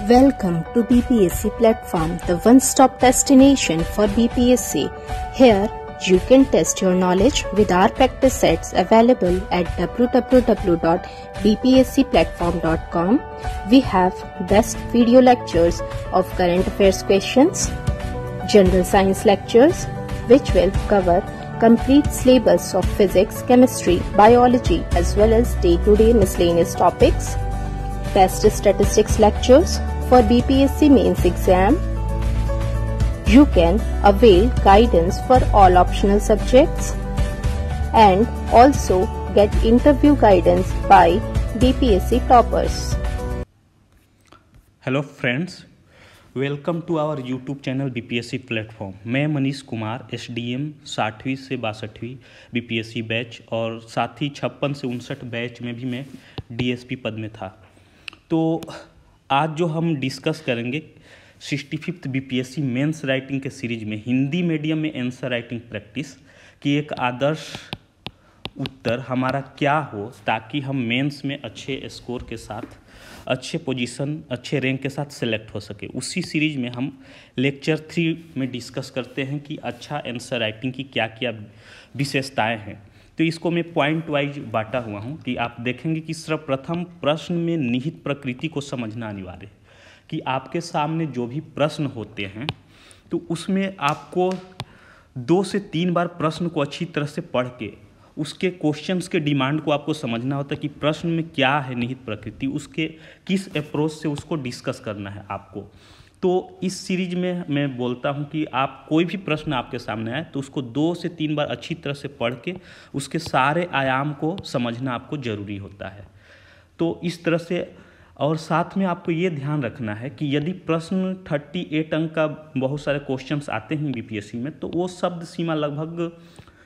Welcome to BPSC platform, the one-stop destination for BPSC. Here, you can test your knowledge with our practice sets available at www.bpscplatform.com. We have best video lectures of current affairs questions, general science lectures, which will cover complete syllabus of physics, chemistry, biology, as well as day-to-day miscellaneous topics. Best statistics lectures for BPSC mains exam. You can avail guidance for all optional subjects and also get interview guidance by BPSC toppers. Hello friends, welcome to our YouTube channel BPSC platform. मैं Manish Kumar SDM 60वीं से 62वीं BPSC batch और साथ ही 56 से 59 batch में भी मैं DSP पद में था। तो आज जो हम डिस्कस करेंगे 65th बीपीएससी मेंस राइटिंग के सीरीज में हिंदी मीडियम में आंसर राइटिंग प्रैक्टिस की एक आदर्श उत्तर हमारा क्या हो ताकि हम मेंस में अच्छे स्कोर के साथ अच्छे पोजीशन अच्छे रैंक के साथ सेलेक्ट हो सके। उसी सीरीज में हम लेक्चर 3 में डिस्कस करते हैं कि अच्छा आंसर राइटिंग की क्या क्या विशेषताएं हैं। तो इसको मैं पॉइंट वाइज बांटा हुआ हूँ कि आप देखेंगे कि सर्वप्रथम प्रश्न में निहित प्रकृति को समझना अनिवार्य है कि आपके सामने जो भी प्रश्न होते हैं तो उसमें आपको 2 से 3 बार प्रश्न को अच्छी तरह से पढ़ के उसके क्वेश्चंस के डिमांड को आपको समझना होता है कि प्रश्न में क्या है निहित प्रकृति, उसके किस अप्रोच से उसको डिस्कस करना है आपको। तो इस सीरीज में मैं बोलता हूं कि आप कोई भी प्रश्न आपके सामने आए तो उसको 2 से 3 बार अच्छी तरह से पढ़ के उसके सारे आयाम को समझना आपको ज़रूरी होता है। तो इस तरह से और साथ में आपको ये ध्यान रखना है कि यदि प्रश्न 38 अंक का बहुत सारे क्वेश्चंस आते हैं बीपीएससी में तो वो शब्द सीमा लगभग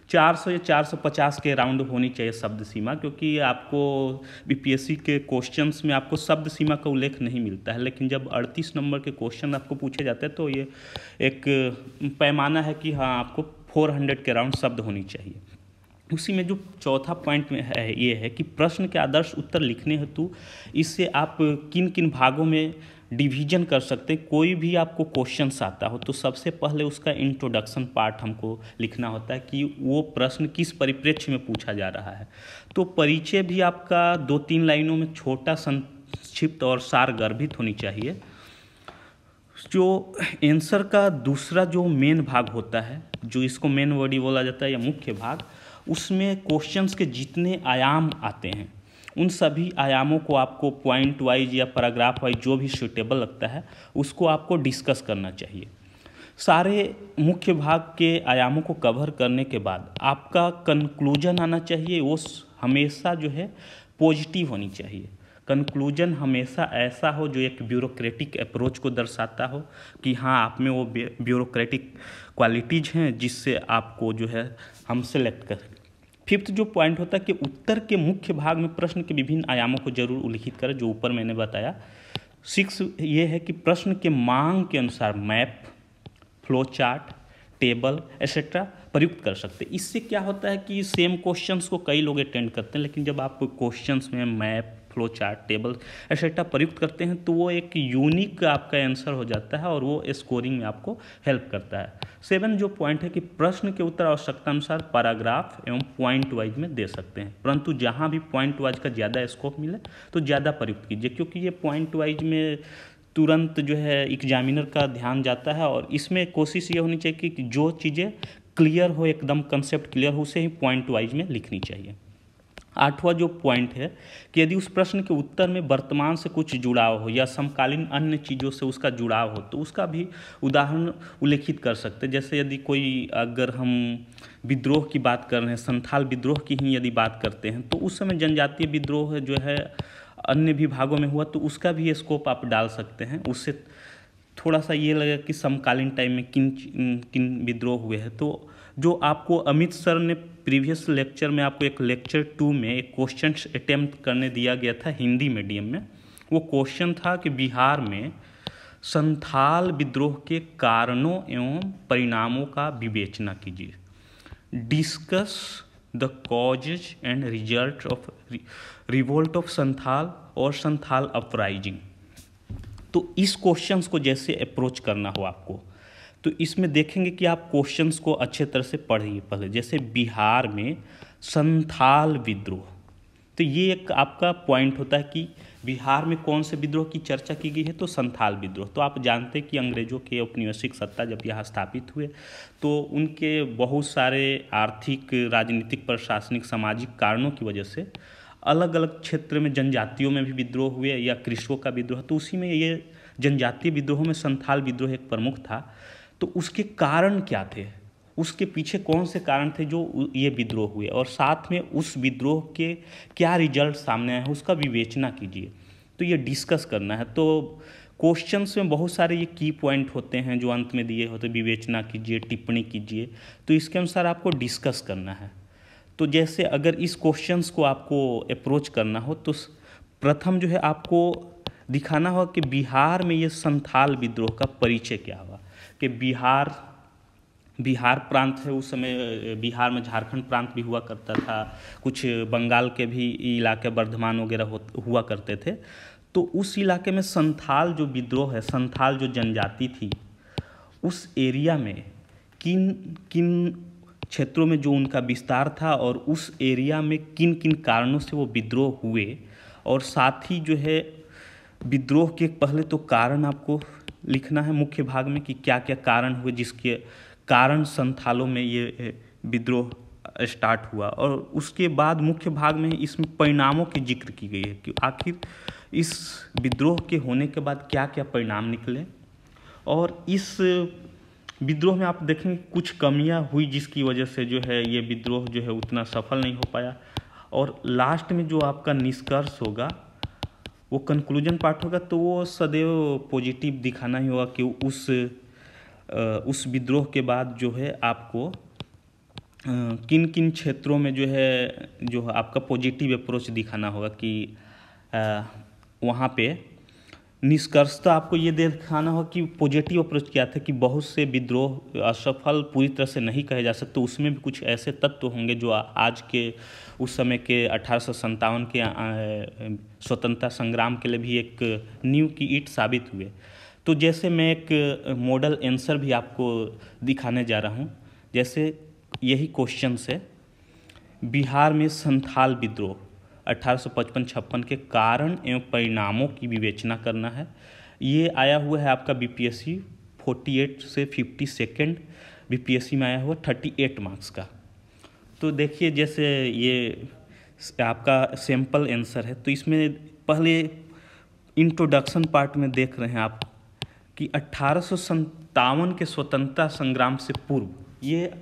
400 या 450 के राउंड होनी चाहिए शब्द सीमा, क्योंकि आपको बीपीएससी के क्वेश्चंस में आपको शब्द सीमा का उल्लेख नहीं मिलता है। लेकिन जब 38 नंबर के क्वेश्चन आपको पूछे जाते हैं तो ये एक पैमाना है कि हाँ आपको 400 के राउंड शब्द होनी चाहिए। उसी में जो चौथा पॉइंट में है ये है कि प्रश्न के आदर्श उत्तर लिखने हेतु इससे आप किन किन भागों में डिवीजन कर सकते हैं। कोई भी आपको क्वेश्चंस आता हो तो सबसे पहले उसका इंट्रोडक्शन पार्ट हमको लिखना होता है कि वो प्रश्न किस परिप्रेक्ष्य में पूछा जा रहा है। तो परिचय भी आपका 2-3 लाइनों में छोटा संक्षिप्त और सारगर्भित होनी चाहिए। जो आंसर का दूसरा जो मेन भाग होता है, जो इसको मेन बॉडी बोला जाता है या मुख्य भाग, उसमें क्वेश्चंस के जितने आयाम आते हैं उन सभी आयामों को आपको पॉइंट वाइज या पैराग्राफ वाइज जो भी सूटेबल लगता है उसको आपको डिस्कस करना चाहिए। सारे मुख्य भाग के आयामों को कवर करने के बाद आपका कंक्लूजन आना चाहिए, वो हमेशा जो है पॉजिटिव होनी चाहिए। कंक्लूजन हमेशा ऐसा हो जो एक ब्यूरोक्रेटिक अप्रोच को दर्शाता हो कि हाँ आप में वो ब्यूरोक्रेटिक क्वालिटीज़ हैं जिससे आपको जो है हम सेलेक्ट करें। 5th जो पॉइंट होता है कि उत्तर के मुख्य भाग में प्रश्न के विभिन्न आयामों को जरूर उल्लिखित करें, जो ऊपर मैंने बताया। 6 ये है कि प्रश्न के मांग के अनुसार map, flow chart, table etcetera प्रयुक्त कर सकते हैं। इससे क्या होता है कि सेम क्वेश्चंस को कई लोग अटेंड करते हैं, लेकिन जब आप क्वेश्चंस में map, flow chart, table etcetera प्रयुक्त करते हैं तो वो एक यूनिक आपका आंसर हो जाता है और वो स्कोरिंग में आपको हेल्प करता है। 7 जो पॉइंट है कि प्रश्न के उत्तर आवश्यकता अनुसार पैराग्राफ एवं पॉइंट वाइज में दे सकते हैं, परंतु जहाँ भी पॉइंट वाइज का ज़्यादा स्कोप मिले तो ज़्यादा प्रयुक्त कीजिए, क्योंकि ये पॉइंट वाइज में तुरंत जो है एग्जामिनर का ध्यान जाता है और इसमें कोशिश ये होनी चाहिए कि जो चीज़ें क्लियर हो, एकदम कंसेप्ट क्लियर हो, उसे ही पॉइंट वाइज में लिखनी चाहिए। 8वां जो पॉइंट है कि यदि उस प्रश्न के उत्तर में वर्तमान से कुछ जुड़ाव हो या समकालीन अन्य चीज़ों से उसका जुड़ाव हो तो उसका भी उदाहरण उल्लेखित कर सकते हैं। जैसे यदि कोई अगर हम विद्रोह की बात कर रहे हैं, संथाल विद्रोह की ही यदि बात करते हैं तो उस समय जनजातीय विद्रोह जो है अन्य विभागों में हुआ तो उसका भी स्कोप आप डाल सकते हैं। उससे थोड़ा सा ये लगे कि समकालीन टाइम में किन किन विद्रोह हुए हैं। तो जो आपको अमित सर ने प्रीवियस लेक्चर में आपको एक लेक्चर 2 में एक क्वेश्चन अटेम्प्ट करने दिया गया था हिंदी मीडियम में। वो क्वेश्चन था कि बिहार में संथाल विद्रोह के कारणों एवं परिणामों का विवेचना कीजिए। Discuss the causes and result of revolt of Santhal और संथाल अपराइजिंग। तो इस क्वेश्चंस को जैसे अप्रोच करना हो आपको, तो इसमें देखेंगे कि आप क्वेश्चंस को अच्छे तरह से पढ़िए पहले। जैसे बिहार में संथाल विद्रोह, तो ये एक आपका पॉइंट होता है कि बिहार में कौन से विद्रोह की चर्चा की गई है, तो संथाल विद्रोह। तो आप जानते हैं कि अंग्रेजों के औपनिवेशिक सत्ता जब यहाँ स्थापित हुए तो उनके बहुत सारे आर्थिक, राजनीतिक, प्रशासनिक, सामाजिक कारणों की वजह से अलग अलग क्षेत्र में जनजातियों में भी विद्रोह हुए या कृषकों का विद्रोह। तो उसी में ये जनजातीय विद्रोहों में संथाल विद्रोह एक प्रमुख था। तो उसके कारण क्या थे, उसके पीछे कौन से कारण थे जो ये विद्रोह हुए, और साथ में उस विद्रोह के क्या रिजल्ट सामने आए हैं उसका विवेचना कीजिए। तो ये डिस्कस करना है। तो क्वेश्चंस में बहुत सारे ये की पॉइंट होते हैं जो अंत में दिए होते, विवेचना कीजिए, टिप्पणी कीजिए, तो इसके अनुसार आपको डिस्कस करना है। तो जैसे अगर इस क्वेश्चंस को आपको अप्रोच करना हो तो प्रथम जो है आपको दिखाना होगा कि बिहार में ये संथाल विद्रोह का परिचय क्या हुआ। कि बिहार प्रांत है, उस समय बिहार में झारखंड प्रांत भी हुआ करता था, कुछ बंगाल के भी इलाके वर्धमान वगैरह हुआ करते थे। तो उस इलाके में संथाल जो विद्रोह है, संथाल जो जनजाति थी, उस एरिया में किन किन क्षेत्रों में जो उनका विस्तार था और उस एरिया में किन किन कारणों से वो विद्रोह हुए, और साथ ही जो है विद्रोह के पहले तो कारण आपको लिखना है मुख्य भाग में कि क्या क्या कारण हुए जिसके कारण संथालों में ये विद्रोह स्टार्ट हुआ, और उसके बाद मुख्य भाग में इसमें परिणामों की जिक्र की गई है कि आखिर इस विद्रोह के होने के बाद क्या क्या परिणाम निकले। और इस विद्रोह में आप देखेंगे कुछ कमियां हुई जिसकी वजह से जो है ये विद्रोह जो है उतना सफल नहीं हो पाया। और लास्ट में जो आपका निष्कर्ष होगा वो कंक्लूजन पार्ट होगा, तो वो सदैव पॉजिटिव दिखाना ही होगा कि उस विद्रोह के बाद जो है आपको किन किन क्षेत्रों में जो है जो आपका पॉजिटिव अप्रोच दिखाना होगा कि वहाँ पे निष्कर्षतः आपको ये दिखाना होगा कि पॉजिटिव अप्रोच क्या था कि बहुत से विद्रोह असफल पूरी तरह से नहीं कहे जा सकते, उसमें भी कुछ ऐसे तत्व होंगे जो आज के उस समय के 1857 के स्वतंत्रता संग्राम के लिए भी एक नींव की ईंट साबित हुए। तो जैसे मैं एक मॉडल आंसर भी आपको दिखाने जा रहा हूँ। जैसे यही क्वेश्चन है, बिहार में संथाल विद्रोह 1855-56 के कारण एवं परिणामों की विवेचना करना है। ये आया हुआ है आपका बीपीएससी 48 से 52 बीपीएससी में आया हुआ 38 मार्क्स का। तो देखिए जैसे ये आपका सैम्पल आंसर है, तो इसमें पहले इंट्रोडक्शन पार्ट में देख रहे हैं आप कि 1857 के स्वतंत्रता संग्राम से पूर्व, ये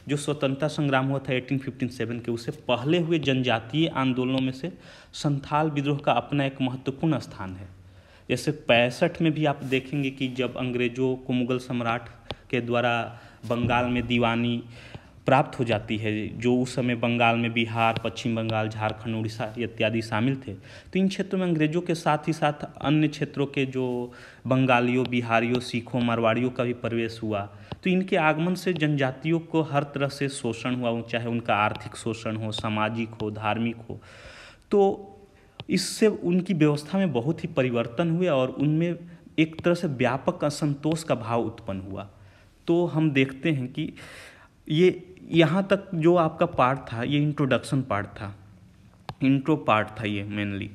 जो स्वतंत्रता संग्राम हुआ था 1857 के, उससे पहले हुए जनजातीय आंदोलनों में से संथाल विद्रोह का अपना एक महत्वपूर्ण स्थान है। जैसे 65 में भी आप देखेंगे कि जब अंग्रेजों को मुगल सम्राट के द्वारा बंगाल में दीवानी प्राप्त हो जाती है, जो उस समय बंगाल में बिहार, पश्चिम बंगाल, झारखंड, उड़ीसा इत्यादि शामिल थे, तो इन क्षेत्रों में अंग्रेजों के साथ ही साथ अन्य क्षेत्रों के जो बंगालियों, बिहारियों, सिखों, मारवाड़ियों का भी प्रवेश हुआ। तो इनके आगमन से जनजातियों को हर तरह से शोषण हुआ, चाहे उनका आर्थिक शोषण हो, सामाजिक हो, धार्मिक हो। तो इससे उनकी व्यवस्था में बहुत ही परिवर्तन हुए और उनमें एक तरह से व्यापक असंतोष का भाव उत्पन्न हुआ। तो हम देखते हैं कि ये यहाँ तक जो आपका पार्ट था ये इंट्रोडक्शन पार्ट था, इंट्रो पार्ट था ये मेनली।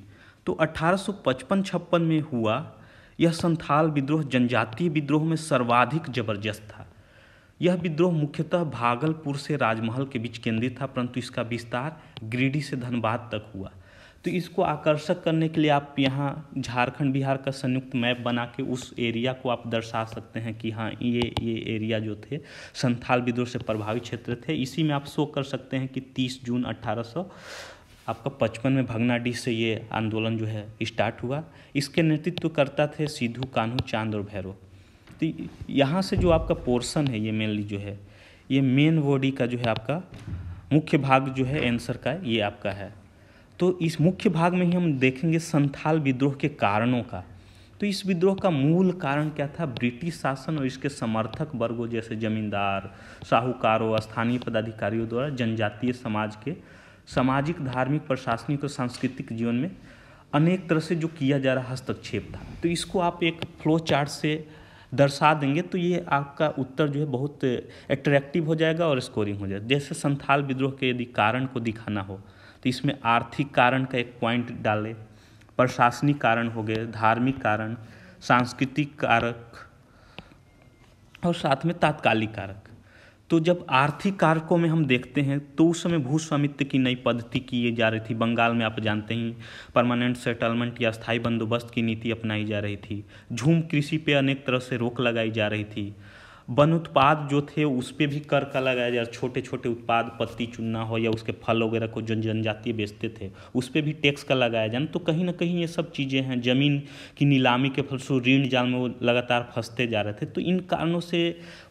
तो 1855-56 में हुआ यह संथाल विद्रोह जनजातीय विद्रोह में सर्वाधिक जबरदस्त था। यह विद्रोह मुख्यतः भागलपुर से राजमहल के बीच केंद्रित था, परंतु इसका विस्तार गिरिडीह से धनबाद तक हुआ। तो इसको आकर्षक करने के लिए आप यहाँ झारखंड बिहार का संयुक्त मैप बना के उस एरिया को आप दर्शा सकते हैं कि हाँ ये एरिया जो थे संथाल विद्रोह से प्रभावित क्षेत्र थे। इसी में आप शो कर सकते हैं कि 30 जून 1855 में भगनाडीह से ये आंदोलन जो है स्टार्ट हुआ। इसके नेतृत्व करता थे सिद्धू, कान्हू, चांद और भैरव। तो यहाँ से जो आपका पोर्शन है ये मेनली जो है ये मेन बॉडी का जो है आपका मुख्य भाग जो है आंसर का ये आपका है। तो इस मुख्य भाग में ही हम देखेंगे संथाल विद्रोह के कारणों का। तो इस विद्रोह का मूल कारण क्या था? ब्रिटिश शासन और इसके समर्थक वर्गों जैसे जमींदार, साहूकारों, स्थानीय पदाधिकारियों द्वारा जनजातीय समाज के सामाजिक, धार्मिक, प्रशासनिक और सांस्कृतिक जीवन में अनेक तरह से जो किया जा रहा हस्तक्षेप था। तो इसको आप एक फ्लो चार्ट से दर्शा देंगे तो ये आपका उत्तर जो है बहुत एट्रैक्टिव हो जाएगा और स्कोरिंग हो जाएगा। जैसे संथाल विद्रोह के यदि कारण को दिखाना हो तो इसमें आर्थिक कारण का एक पॉइंट डालें, प्रशासनिक कारण हो गए, धार्मिक कारण, सांस्कृतिक कारक और साथ में तात्कालिक कारक। तो जब आर्थिक कारकों में हम देखते हैं तो उस समय भू स्वामित्व की नई पद्धति की जा रही थी। बंगाल में आप जानते ही परमानेंट सेटलमेंट या स्थायी बंदोबस्त की नीति अपनाई जा रही थी। झूम कृषि पे अनेक तरह से रोक लगाई जा रही थी। वन उत्पाद जो थे उस पर भी कर का लगाया जा रहा, छोटे छोटे उत्पाद, पत्ती चुनना हो या उसके फल वगैरह को जो जनजातीय बेचते थे उस पर भी टैक्स का लगाया जाना। तो कहीं ना कहीं ये सब चीज़ें हैं। ज़मीन की नीलामी के फलस्वरूप ऋण जाल में वो लगातार फंसते जा रहे थे। तो इन कारणों से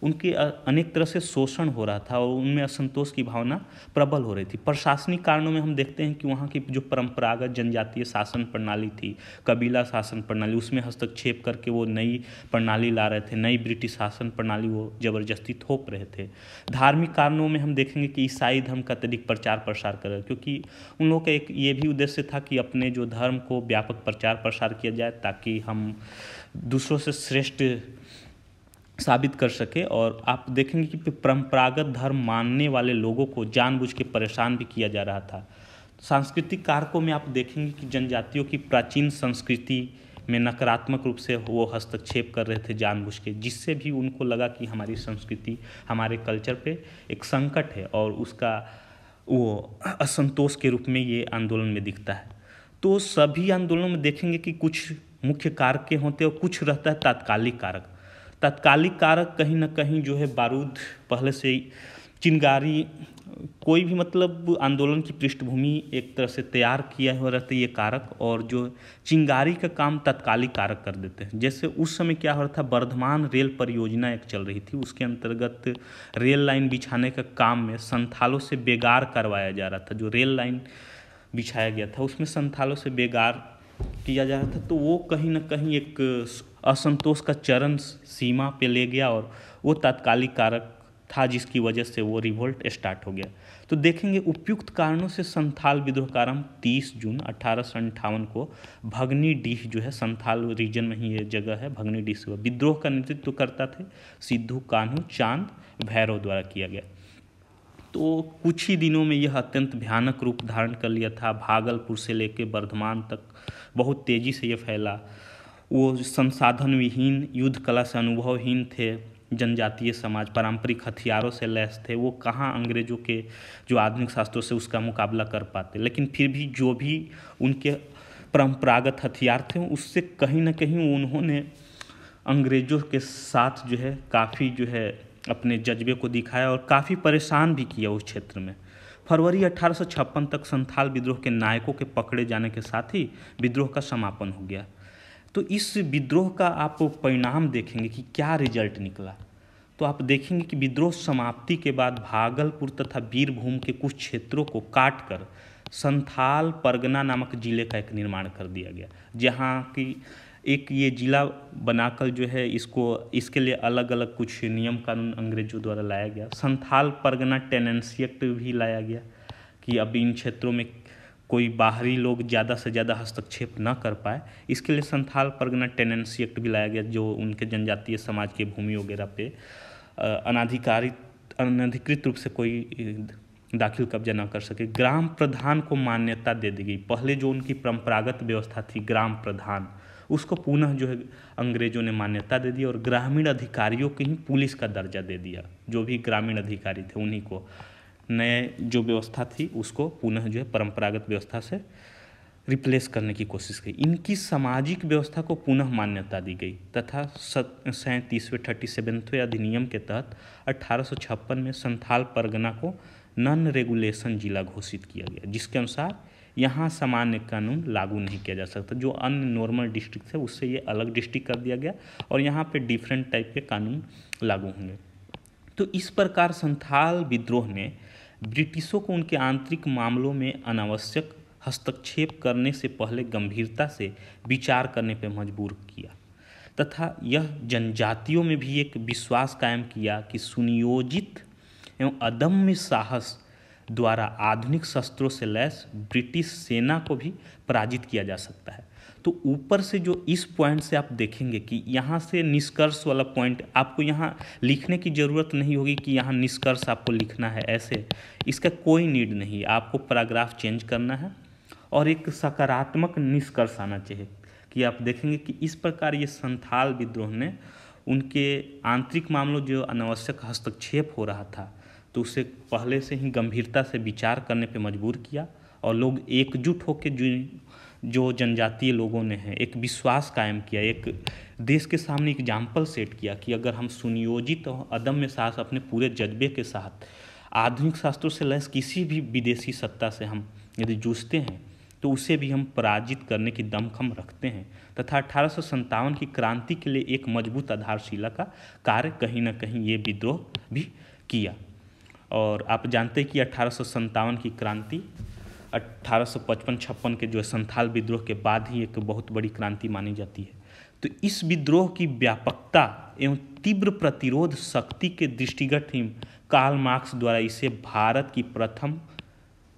उनके अनेक तरह से शोषण हो रहा था और उनमें असंतोष की भावना प्रबल हो रही थी। प्रशासनिक कारणों में हम देखते हैं कि वहाँ की जो परंपरागत जनजातीय शासन प्रणाली थी, कबीला शासन प्रणाली, उसमें हस्तक्षेप करके वो नई प्रणाली ला रहे थे, नई ब्रिटिश शासन प्रणाली वो जबरदस्ती थोप रहे थे। धार्मिक कारणों में हम देखेंगे कि ईसाई धर्म का अत्यधिक प्रचार प्रसार कर रहे, क्योंकि उन लोगों का एक ये भी उद्देश्य था कि अपने जो धर्म को व्यापक प्रचार प्रसार किया जाए ताकि हम दूसरों से श्रेष्ठ साबित कर सके। और आप देखेंगे कि परंपरागत धर्म मानने वाले लोगों को जानबूझ के परेशान भी किया जा रहा था। सांस्कृतिक कारकों में आप देखेंगे कि जनजातियों की प्राचीन संस्कृति में नकारात्मक रूप से वो हस्तक्षेप कर रहे थे जानबूझ के, जिससे भी उनको लगा कि हमारी संस्कृति, हमारे कल्चर पे एक संकट है और उसका वो असंतोष के रूप में ये आंदोलन में दिखता है। तो सभी आंदोलनों में देखेंगे कि कुछ मुख्य कारक होते हैं और कुछ रहता है तात्कालिक कारक। तात्कालिक कारक कहीं ना कहीं जो है बारूद पहले से ही, चिंगारी, कोई भी मतलब आंदोलन की पृष्ठभूमि एक तरह से तैयार किया हुआ रहता है ये कारक, और जो चिंगारी का काम तात्कालिक कारक कर देते हैं। जैसे उस समय क्या हो रहा था, वर्धमान रेल परियोजना एक चल रही थी, उसके अंतर्गत रेल लाइन बिछाने का काम में संथालों से बेगार करवाया जा रहा था। जो रेल लाइन बिछाया गया था उसमें संथालों से बेगार किया जा रहा था। तो वो कहीं ना कहीं एक असंतोष का चरम सीमा पे ले गया और वो तात्कालिक कारक था जिसकी वजह से वो रिवोल्ट स्टार्ट हो गया। तो देखेंगे उपयुक्त कारणों से संथाल विद्रोह का आरंभ 30 जून 1858 को भगनीडीह जो है संथाल रीजन में ही ये जगह है, भगनीडीह से हुआ। विद्रोह का नेतृत्व करता थे सिद्धू कान्हू चांद भैरव द्वारा किया गया। तो कुछ ही दिनों में यह अत्यंत भयानक रूप धारण कर लिया था। भागलपुर से लेकर बर्धमान तक बहुत तेज़ी से ये फैला। वो संसाधन विहीन, युद्ध कला से अनुभवहीन थे, जनजातीय समाज पारंपरिक हथियारों से लैस थे। वो कहाँ अंग्रेजों के जो आधुनिक शास्त्रों से उसका मुकाबला कर पाते, लेकिन फिर भी जो भी उनके परंपरागत हथियार थे उससे कहीं ना कहीं उन्होंने अंग्रेजों के साथ जो है काफ़ी जो है अपने जज्बे को दिखाया और काफ़ी परेशान भी किया उस क्षेत्र में। फरवरी 1856 तक संथाल विद्रोह के नायकों के पकड़े जाने के साथ ही विद्रोह का समापन हो गया। तो इस विद्रोह का आप परिणाम देखेंगे कि क्या रिजल्ट निकला। तो आप देखेंगे कि विद्रोह समाप्ति के बाद भागलपुर तथा बीरभूम के कुछ क्षेत्रों को काटकर संथाल परगना नामक जिले का एक निर्माण कर दिया गया, जहाँ की एक ये जिला बनाकर जो है इसके लिए अलग अलग कुछ नियम कानून अंग्रेजों द्वारा लाया गया। संथाल परगना टेनेंसी एक्ट भी लाया गया कि अब इन क्षेत्रों में कोई बाहरी लोग ज़्यादा से ज़्यादा हस्तक्षेप न कर पाए, इसके लिए संथाल परगना टेनेंसी एक्ट भी लाया गया, जो उनके जनजातीय समाज के भूमि वगैरह पे अनधिकृत रूप से कोई दाखिल कब्जा न कर सके। ग्राम प्रधान को मान्यता दे दी गई। पहले जो उनकी परंपरागत व्यवस्था थी ग्राम प्रधान, उसको पुनः जो है अंग्रेजों ने मान्यता दे दी और ग्रामीण अधिकारियों को ही पुलिस का दर्जा दे दिया। जो भी ग्रामीण अधिकारी थे उन्हीं को नए जो व्यवस्था थी उसको पुनः जो है परंपरागत व्यवस्था से रिप्लेस करने की कोशिश की। इनकी सामाजिक व्यवस्था को पुनः मान्यता दी गई तथा 37वें 37वें अधिनियम के तहत 1856 में संथाल परगना को नॉन रेगुलेशन जिला घोषित किया गया, जिसके अनुसार यहाँ सामान्य कानून लागू नहीं किया जा सकता। जो अन्य नॉर्मल डिस्ट्रिक्ट है उससे ये अलग डिस्ट्रिक्ट कर दिया गया और यहाँ पे डिफरेंट टाइप के कानून लागू होंगे। तो इस प्रकार संथाल विद्रोह ने ब्रिटिशों को उनके आंतरिक मामलों में अनावश्यक हस्तक्षेप करने से पहले गंभीरता से विचार करने पर मजबूर किया तथा यह जनजातियों में भी एक विश्वास कायम किया कि सुनियोजित एवं अदम्य साहस द्वारा आधुनिक शस्त्रों से लैस ब्रिटिश सेना को भी पराजित किया जा सकता है। तो ऊपर से जो इस पॉइंट से आप देखेंगे कि यहाँ से निष्कर्ष वाला पॉइंट आपको यहाँ लिखने की ज़रूरत नहीं होगी कि यहाँ निष्कर्ष आपको लिखना है, ऐसे इसका कोई नीड नहीं। आपको पैराग्राफ चेंज करना है और एक सकारात्मक निष्कर्ष आना चाहिए कि आप देखेंगे कि इस प्रकार ये संथाल विद्रोह ने उनके आंतरिक मामलों जो अनावश्यक हस्तक्षेप हो रहा था तो उसे पहले से ही गंभीरता से विचार करने पे मजबूर किया और लोग एकजुट होकर जो जनजातीय लोगों ने है एक विश्वास कायम किया, एक देश के सामने एग्जाम्पल सेट किया कि अगर हम सुनियोजित और अदम्य साहस अपने पूरे जज्बे के साथ आधुनिक शास्त्रों से लैस किसी भी विदेशी सत्ता से हम यदि जूझते हैं तो उसे भी हम पराजित करने की दमखम रखते हैं तथा 1857 की क्रांति के लिए एक मजबूत आधारशिला का कार्य कहीं ना कहीं ये विद्रोह भी किया। और आप जानते हैं कि 1857 की क्रांति 1855-56 के जो संथाल विद्रोह के बाद ही एक बहुत बड़ी क्रांति मानी जाती है। तो इस विद्रोह की व्यापकता एवं तीव्र प्रतिरोध शक्ति के दृष्टिगत ही कार्ल मार्क्स द्वारा इसे भारत की प्रथम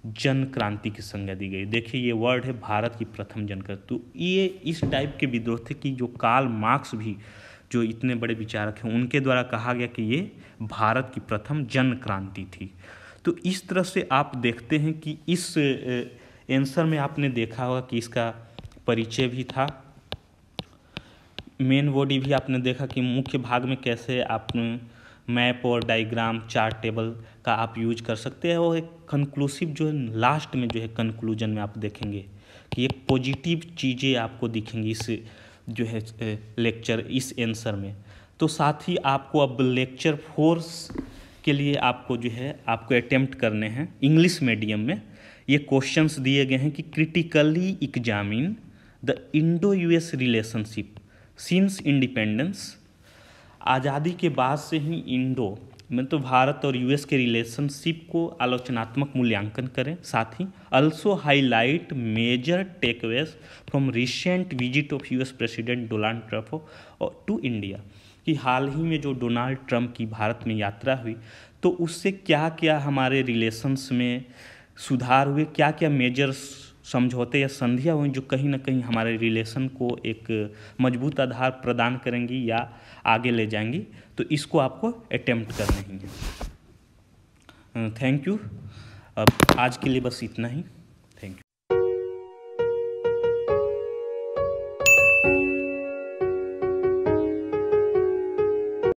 जन क्रांति की संज्ञा दी गई। देखिए ये वर्ड है भारत की प्रथम जन क्रांति। तो ये इस टाइप के विद्रोह थे कि जो कार्ल मार्क्स भी जो इतने बड़े विचारक हैं उनके द्वारा कहा गया कि ये भारत की प्रथम जन क्रांति थी। तो इस तरह से आप देखते हैं कि इस आंसर में आपने देखा होगा कि इसका परिचय भी था, मेन बॉडी भी आपने देखा कि मुख्य भाग में कैसे आप मैप और डायग्राम चार्ट टेबल का आप यूज कर सकते हैं और एक कंक्लूसिव जो है लास्ट में जो है कंक्लूजन में आप देखेंगे कि एक पॉजिटिव चीज़ें आपको दिखेंगी इस जो है लेक्चर इस आंसर में। तो साथ ही आपको अब लेक्चर 4 के लिए आपको जो है आपको अटेम्प्ट करने हैं इंग्लिश मीडियम में। ये क्वेश्चंस दिए गए हैं कि critically examine the Indo US relationship since independence. आज़ादी के बाद से ही इंडो में तो भारत और यूएस के रिलेशनशिप को आलोचनात्मक मूल्यांकन करें। साथ ही also highlight major takeaways from recent visit of US president Donald Trump to India, कि हाल ही में जो डोनाल्ड ट्रम्प की भारत में यात्रा हुई तो उससे क्या क्या हमारे रिलेशंस में सुधार हुए, क्या क्या मेजर समझौते या संधियाँ हुई जो कहीं ना कहीं हमारे रिलेशन को एक मजबूत आधार प्रदान करेंगी या आगे ले जाएंगी। तो इसको आपको अटेम्प्ट करना ही है। Thank you. अब आज के लिए बस इतना ही।